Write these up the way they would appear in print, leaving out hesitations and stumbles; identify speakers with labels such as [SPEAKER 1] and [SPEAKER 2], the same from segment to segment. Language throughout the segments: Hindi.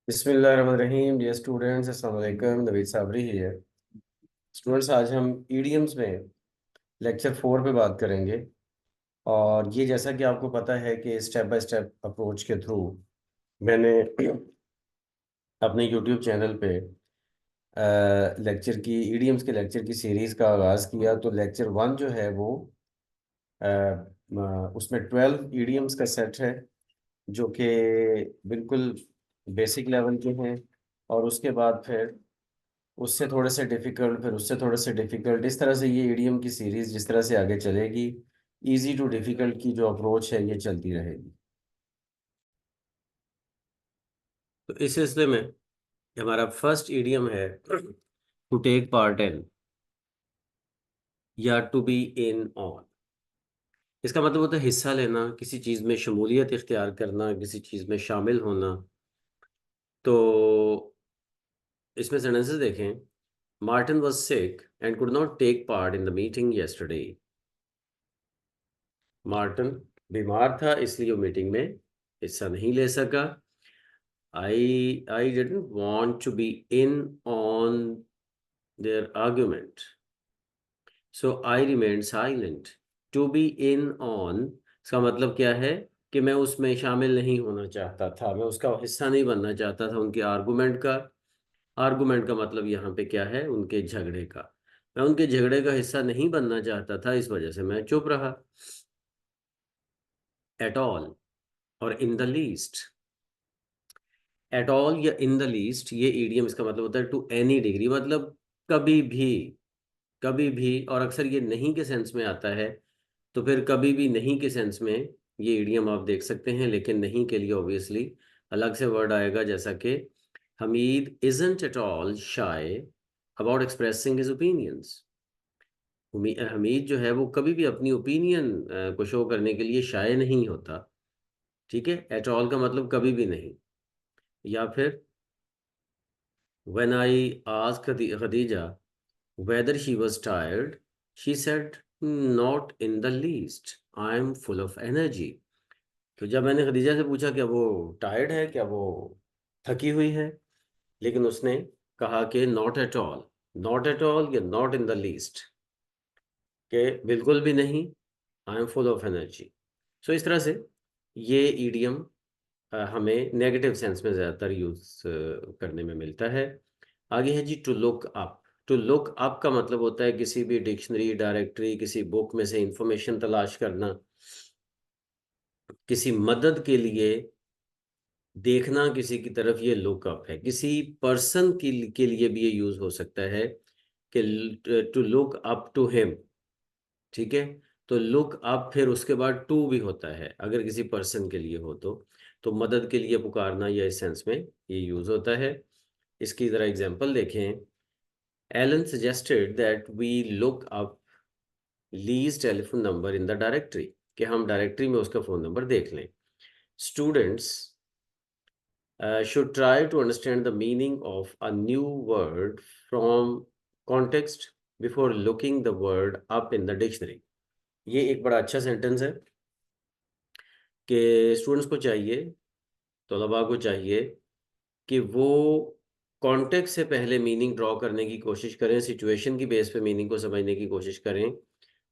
[SPEAKER 1] बिस्मिल्लाहिर्रहमानिर्रहीम। डियर स्टूडेंट्स, अस्सलाम वालेकुम। नवीद साबरी ही है। स्टूडेंट्स, आज हम ईडियम्स में लेक्चर 4 पे बात करेंगे। और ये जैसा कि आपको पता है कि स्टेप बाय स्टेप अप्रोच के थ्रू मैंने अपने यूट्यूब चैनल पे लेक्चर की ईडियम्स के लेक्चर की सीरीज़ का आगाज़ किया। तो लेक्चर 1 जो है वो उसमें 12 ईडियम्स का सेट है जो कि बिल्कुल बेसिक लेवल के हैं। और उसके बाद फिर उससे थोड़े से डिफिकल्ट, फिर उससे थोड़े से डिफिकल्ट, इस तरह से ये ईडीएम की सीरीज जिस तरह से आगे चलेगी, इजी टू डिफिकल्ट की जो अप्रोच है ये चलती रहेगी। तो इस सिलसिले में हमारा फर्स्ट ईडीएम है टू टेक पार्ट इन या टू बी इन ऑन। इसका मतलब होता है हिस्सा लेना, किसी चीज़ में शमूलियत इख्तियार करना, किसी चीज़ में शामिल होना। तो इसमें सेंटेंसेस देखें। Martin was sick and could not take part in the meeting yesterday। Martin बीमार था इसलिए वो मीटिंग में हिस्सा नहीं ले सका। I didn't want to be in on their argument, so I remained silent. To be in on इसका मतलब क्या है कि मैं उसमें शामिल नहीं होना चाहता था, मैं उसका हिस्सा नहीं बनना चाहता था उनके आर्गुमेंट का। आर्गुमेंट का मतलब यहाँ पे क्या है, उनके झगड़े का। मैं उनके झगड़े का हिस्सा नहीं बनना चाहता था, इस वजह से मैं चुप रहा। एट ऑल और इन द लीस्ट। एट ऑल या इन द लीस्ट ये ईडियम इसका मतलब होता है टू एनी डिग्री, मतलब कभी भी। कभी भी, और अक्सर ये नहीं के सेंस में आता है। तो फिर कभी भी नहीं के सेंस में ये ईडियम आप देख सकते हैं, लेकिन नहीं के लिए ऑब्वियसली अलग से वर्ड आएगा, जैसा कि Hamid isn't at all shy about expressing his opinions. Hamid जो है वो कभी भी अपनी ओपिनियन को शो करने के लिए शाय नहीं होता। ठीक है, एट ऑल का मतलब कभी भी नहीं। या फिर When I asked Khadija whether she was tired, she said, "Not in the least. I'm full of energy." तो जब मैंने खदीजा से पूछा क्या वो टायर्ड है, क्या वो थकी हुई है, लेकिन उसने कहा कि not at all. Not at all या नॉट इन द लीस्ट, के बिल्कुल भी नहीं, I am full of energy. So इस तरह से ये ईडियम हमें नेगेटिव सेंस में ज़्यादातर यूज़ करने में मिलता है। आगे है जी to look up. To look up का मतलब होता है किसी भी डिक्शनरी, डायरेक्टरी, किसी बुक में से इंफॉर्मेशन तलाश करना, किसी मदद के लिए देखना किसी की तरफ, ये लुक अप है। किसी पर्सन के लिए भी ये यूज़ हो सकता है कि to look up to him. ठीक है, तो लुक अप फिर उसके बाद टू भी होता है अगर किसी पर्सन के लिए हो तो मदद के लिए पुकारना, या इस सेंस में ये यूज़ होता है। इसकी ज़रा एग्जांपल देखें। Alan suggested that we look up Lee's telephone number in the directory, कि हम डायरेक्टरी में उसका फ़ोन नंबर देख लें। Students should try to understand the meaning of a new word from context before looking the word up in the dictionary। ये एक बड़ा अच्छा सेंटेंस है कि स्टूडेंट्स को चाहिए, तलबा को चाहिए कि वो कॉन्टेक्स्ट से पहले मीनिंग ड्रॉ करने की कोशिश करें, सिचुएशन की बेस पे मीनिंग को समझने की कोशिश करें।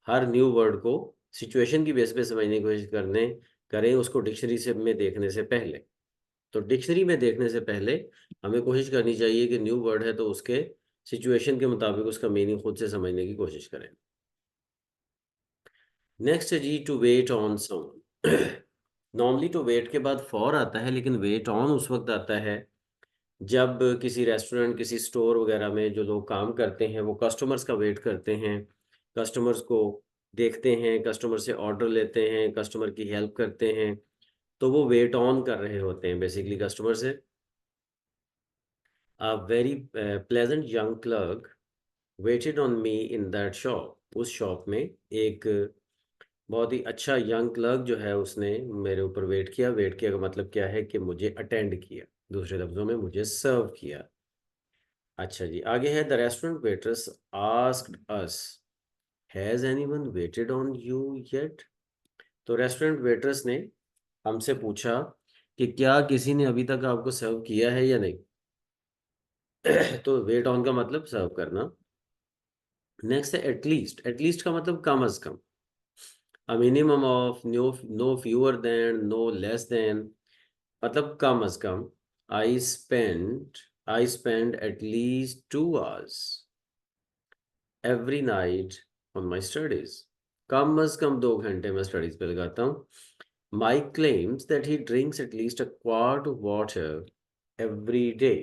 [SPEAKER 1] हर न्यू वर्ड को सिचुएशन की बेस पे समझने की कोशिश करें उसको डिक्शनरी से में देखने से पहले। तो डिक्शनरी में देखने से पहले हमें कोशिश करनी चाहिए कि न्यू वर्ड है तो उसके सिचुएशन के मुताबिक उसका मीनिंग खुद से समझने की कोशिश करें। नेक्स्ट है जी to wait on someone. Normally to wait के बाद फॉर आता है, लेकिन वेट ऑन उस वक्त आता है जब किसी रेस्टोरेंट, किसी स्टोर वगैरह में जो लोग काम करते हैं वो कस्टमर्स का वेट करते हैं, कस्टमर्स को देखते हैं, कस्टमर से ऑर्डर लेते हैं, कस्टमर की हेल्प करते हैं, तो वो वेट ऑन कर रहे होते हैं बेसिकली कस्टमर से। A very pleasant young clerk waited on me in that shop। उस शॉप में एक बहुत ही अच्छा यंग क्लर्क जो है उसने मेरे ऊपर वेट किया। वेट किया का मतलब क्या है कि मुझे अटेंड किया, दूसरे लफ्जों में मुझे सर्व किया। अच्छा जी, आगे है the restaurant waiters asked us has anyone waited on you yet. तो रेस्टोरेंट वेटर्स ने हमसे पूछा कि क्या किसी ने अभी तक आपको सर्व किया है या नहीं। तो वेट ऑन का मतलब सर्व करना। नेक्स्ट है एटलीस्ट। एटलीस्ट का मतलब कम अज कम। A minimum of no fewer than, no less than, मतलब कम अज कम। I spend at least 2 hours every night on my studies. कम अज कम 2 घंटे मैं स्टडीज पे लगाता हूँ। Mike claims that he drinks at least a quart of water every day.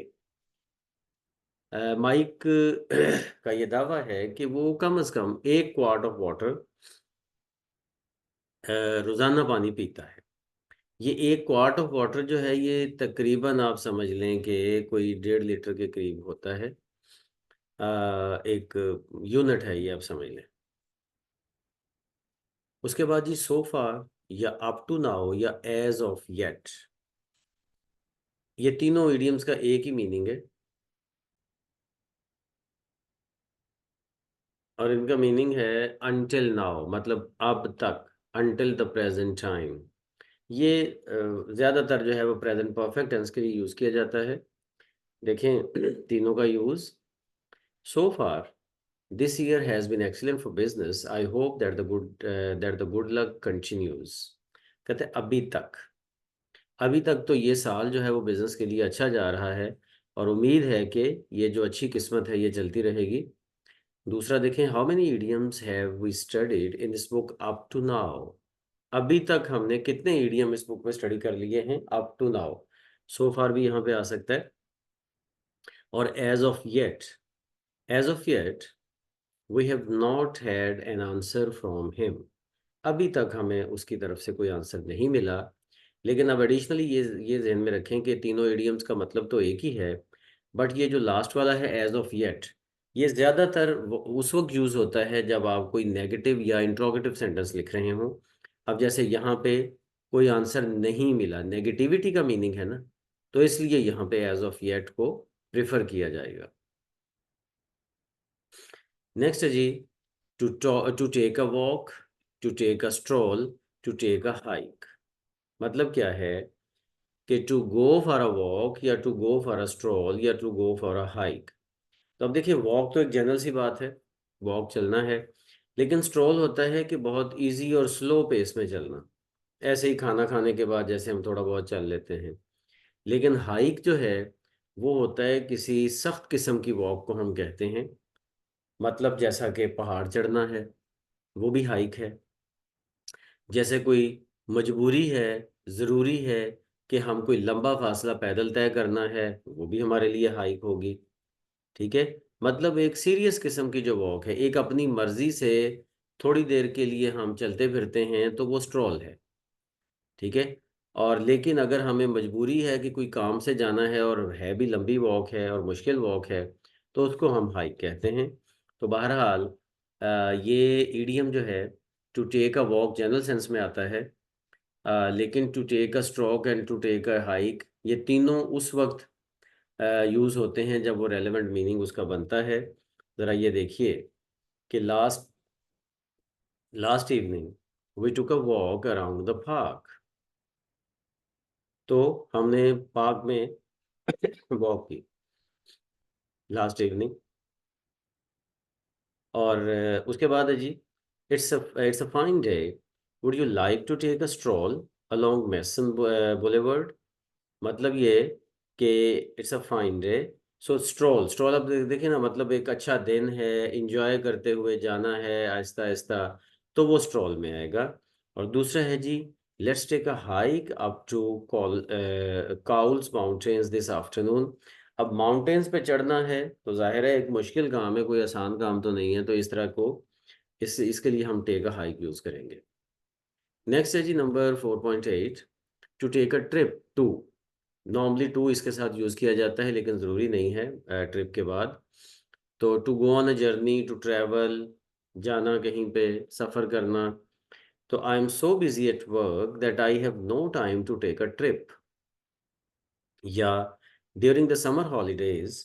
[SPEAKER 1] Mike का ये दावा है कि वो कम से कम 1 क्वार्ट ऑफ वाटर रोजाना पानी पीता है। ये 1 क्वार्ट ऑफ वाटर जो है ये तकरीबन आप समझ लें कि कोई 1.5 लीटर के करीब होता है। एक यूनिट है ये, आप समझ लें। उसके बाद जी सोफा या अप टू नाउ या एज ऑफ येट, ये तीनों इडियम्स का एक ही मीनिंग है। और इनका मीनिंग है अनटिल नाउ, मतलब अब तक, अनटिल द प्रेजेंट टाइम। ये ज़्यादातर जो है वो प्रेजेंट परफेक्ट टेंस के लिए यूज़ किया जाता है। देखें तीनों का use. So far this year has been excellent for business, I hope that the good luck continues. कहते हैं अभी तक। अभी तक तो ये साल जो है वो बिजनेस के लिए अच्छा जा रहा है, और उम्मीद है कि ये जो अच्छी किस्मत है ये चलती रहेगी। दूसरा देखें, how many idioms have we studied in this book up to now. अभी तक हमने कितने इडियम इस बुक में स्टडी कर लिए हैं up to now. So far भी यहाँ पे आ सकता है। और as of yet we have not had an answer from him. अभी तक हमें उसकी तरफ से कोई आंसर नहीं मिला। लेकिन अब एडिशनली ये ध्यान में रखें कि तीनों इडियम्स का मतलब तो एक ही है, बट ये जो लास्ट वाला है एज ऑफ येट, ये ज़्यादातर उस वक्त यूज़ होता है जब आप कोई नेगेटिव या इंट्रोगेटिव सेंटेंस लिख रहे हो। अब जैसे यहाँ पे कोई आंसर नहीं मिला, नेगेटिविटी का मीनिंग है ना, तो इसलिए यहाँ पे एज ऑफ येट को प्रिफर किया जाएगा। नेक्स्ट है जी, to take a walk, to take a stroll, to take a hike. मतलब क्या है कि to go for a walk या to go for a stroll या to go for a hike. तो अब देखिए वॉक तो एक जनरल सी बात है, वॉक चलना है। लेकिन स्ट्रोल होता है कि बहुत इजी और स्लो पेस में चलना, ऐसे ही खाना खाने के बाद जैसे हम थोड़ा बहुत चल लेते हैं। लेकिन हाइक जो है वो होता है किसी सख्त किस्म की वॉक को हम कहते हैं। मतलब जैसा कि पहाड़ चढ़ना है, वो भी हाइक है। जैसे कोई मजबूरी है, ज़रूरी है कि हम कोई लंबा फासला पैदल तय करना है, वो भी हमारे लिए हाइक होगी। ठीक है। मतलब एक सीरियस किस्म की जो वॉक है, एक अपनी मर्जी से थोड़ी देर के लिए हम चलते फिरते हैं, तो वो स्ट्रॉल है। ठीक है। और लेकिन अगर हमें मजबूरी है कि कोई काम से जाना है और है भी लंबी वॉक है और मुश्किल वॉक है, तो उसको हम हाइक कहते हैं। तो बहरहाल ये ईडियम जो है, to take a walk general sense में आता है। लेकिन to take a stroke and to take a hike, ये तीनों उस वक्त यूज़ होते हैं जब वो रेलेवेंट मीनिंग उसका बनता है। ज़रा ये देखिए कि last last evening we took a walk around the park. तो हमने पार्क में वॉक की लास्ट इवनिंग। और उसके बाद है जी, it's a fine day, would you like to take a stroll along Mason Boulevard. मतलब ये कि it's a fine day, so stroll, stroll अब देखिए ना, मतलब एक अच्छा दिन है, इंजॉय करते हुए जाना है आहिस्ता आहिस्ता, तो वो स्ट्रॉल में आएगा। और दूसरा है जी, let's take a hike up to Cowles mountains this afternoon. अब माउंटेन्स पे चढ़ना है तो जाहिर है एक मुश्किल काम है, कोई आसान काम तो नहीं है, तो इस तरह को इसके लिए हम टेक अ हाइक यूज़ करेंगे। नेक्स्ट है जी number 4.8, to take a trip to. Normally to इसके साथ यूज़ किया जाता है, लेकिन ज़रूरी नहीं है ट्रिप के बाद। तो to go on a journey, to travel, जाना कहीं पे, सफ़र करना। तो I am so busy at work that I have no time to take a trip. या during the summer holidays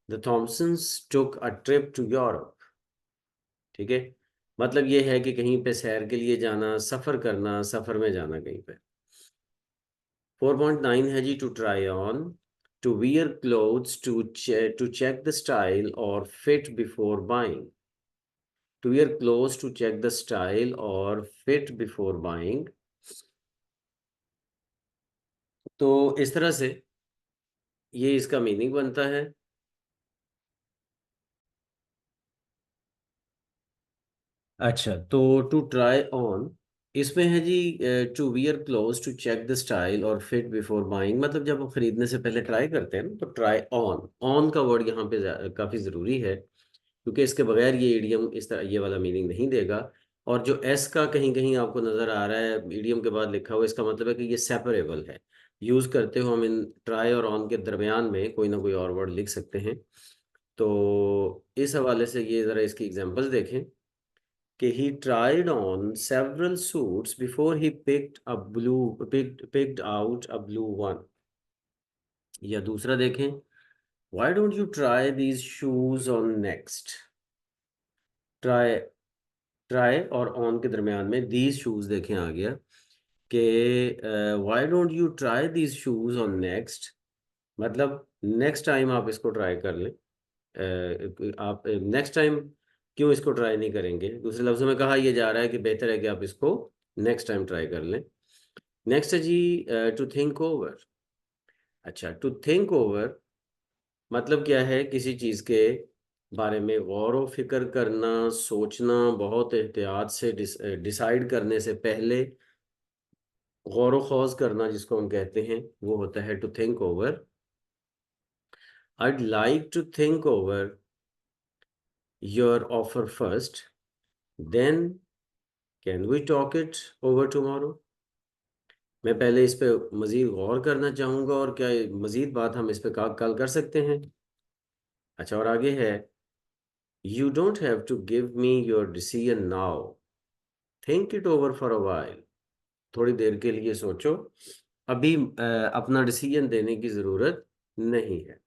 [SPEAKER 1] the Thomsons took a trip to Europe. ठीक है। मतलब ये है कि कहीं पे सैर के लिए जाना, सफ़र करना, सफ़र में जाना कहीं पे। 4.9 है जी, to try on, to wear clothes, to check the style और fit before buying. To wear clothes to check the style और फिट बिफोर बाइंग। तो इस तरह से ये इसका मीनिंग बनता है। अच्छा, तो टू ट्राई ऑन इसमें है जी, to wear cloth to check the style और फिट बिफोर बाइंग, मतलब जब हम खरीदने से पहले ट्राई करते हैं ना, तो ट्राई ऑन, ऑन का वर्ड यहाँ पे काफी जरूरी है, क्योंकि इसके बगैर ये इडियम इस तरह ये वाला मीनिंग नहीं देगा। और जो एस का कहीं कहीं आपको नजर आ रहा है इडियम के बाद लिखा हुआ, इसका मतलब है कि ये सेपरेबल है। यूज करते हो हम इन ट्राई और ऑन के दरमियान में कोई ना कोई और वर्ड लिख सकते हैं। तो इस हवाले से ये जरा इसकी एग्जांपल्स देखें कि he tried on several suits before he picked out a blue one। या दूसरा देखें, why don't you try these shoes on next। try try और on के दरमियान में these shoes देखें आ गया कि why don't you try these shoes on next, मतलब नेक्स्ट टाइम आप इसको ट्राई कर लें। आप नेक्स्ट टाइम क्यों इसको ट्राई नहीं करेंगे, दूसरे लफ्जों में कहा यह जा रहा है कि बेहतर है कि आप इसको नेक्स्ट टाइम ट्राई कर लें। नेक्स्ट है जी, टू थिंक ओवर। अच्छा, टू थिंक ओवर मतलब क्या है, किसी चीज़ के बारे में गौर व फिक्र करना, सोचना, बहुत एहतियात से डिसाइड करने से पहले गौर व खौज करना, जिसको हम कहते हैं, वो होता है to think over. I'd like to think over your offer first, then can we talk it over tomorrow। मैं पहले इस पे मज़ीद गौर करना चाहूँगा, और क्या मज़ीद बात हम इस पे कल कर सकते हैं। अच्छा, और आगे है, You don't have to give me your decision now, think it over for a while। थोड़ी देर के लिए सोचो, अभी अपना डिसीजन देने की ज़रूरत नहीं है।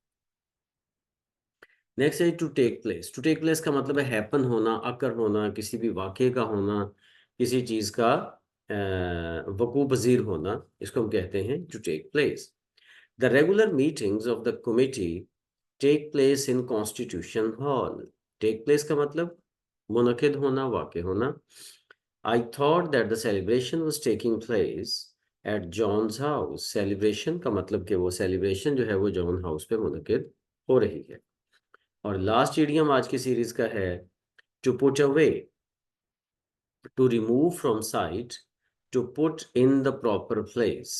[SPEAKER 1] नेक्स्ट है to take place. To take place का मतलब है हैपन होना, अकर होना, किसी भी वाक़े का होना, किसी चीज़ का वकू पज़ीर होना, इसको हम कहते हैं to take place. The regular meetings of the committee take place in Constitution Hall. Take place का मतलब मुनक़िद होना, वाक़ होना। I thought that the celebration was taking place at John's house. Celebration का मतलब कि वो सेलिब्रेशन जो है वो जॉन हाउस पे मुनक़िद हो रही है। और लास्ट इडियम आज की सीरीज का है to put away, to remove from sight, to put in the proper place.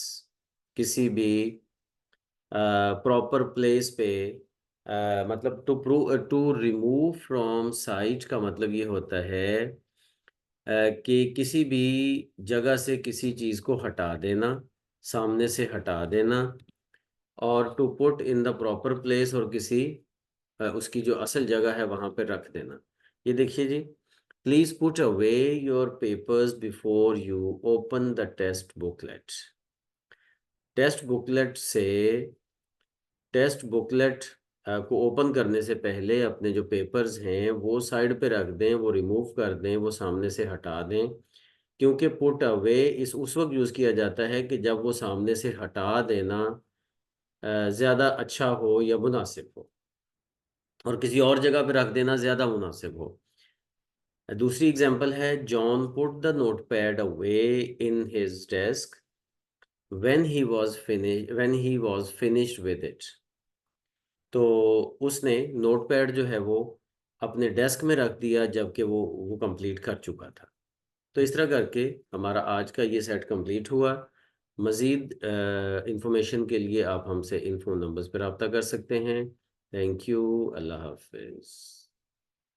[SPEAKER 1] किसी भी प्रॉपर प्लेस पे मतलब टू रिमूव फ्रॉम साइट का मतलब ये होता है कि किसी भी जगह से किसी चीज़ को हटा देना, सामने से हटा देना। और to put in the proper place, और किसी उसकी जो असल जगह है वहां पर रख देना। ये देखिए जी, please put away your papers before you open the test booklet. Test booklet से टेस्ट बुकलेट को ओपन करने से पहले अपने जो पेपर्स हैं वो साइड पे रख दें, वो रिमूव कर दें, वो सामने से हटा दें। क्योंकि पुट अवे इस उस वक्त यूज़ किया जाता है कि जब वो सामने से हटा देना ज़्यादा अच्छा हो या मुनासिब हो, और किसी और जगह पे रख देना ज़्यादा मुनासिब हो। दूसरी एग्जांपल है, John put the notepad away in his desk when he was finished with it. तो उसने नोटपैड जो है वो अपने डेस्क में रख दिया जबकि वो कंप्लीट कर चुका था। तो इस तरह करके हमारा आज का ये सेट कंप्लीट हुआ। मज़ीद इंफॉर्मेशन के लिए आप हमसे इन फ़ोन नंबर्स पर रब्ता कर सकते हैं। थैंक यू, अल्लाह हाफिज़।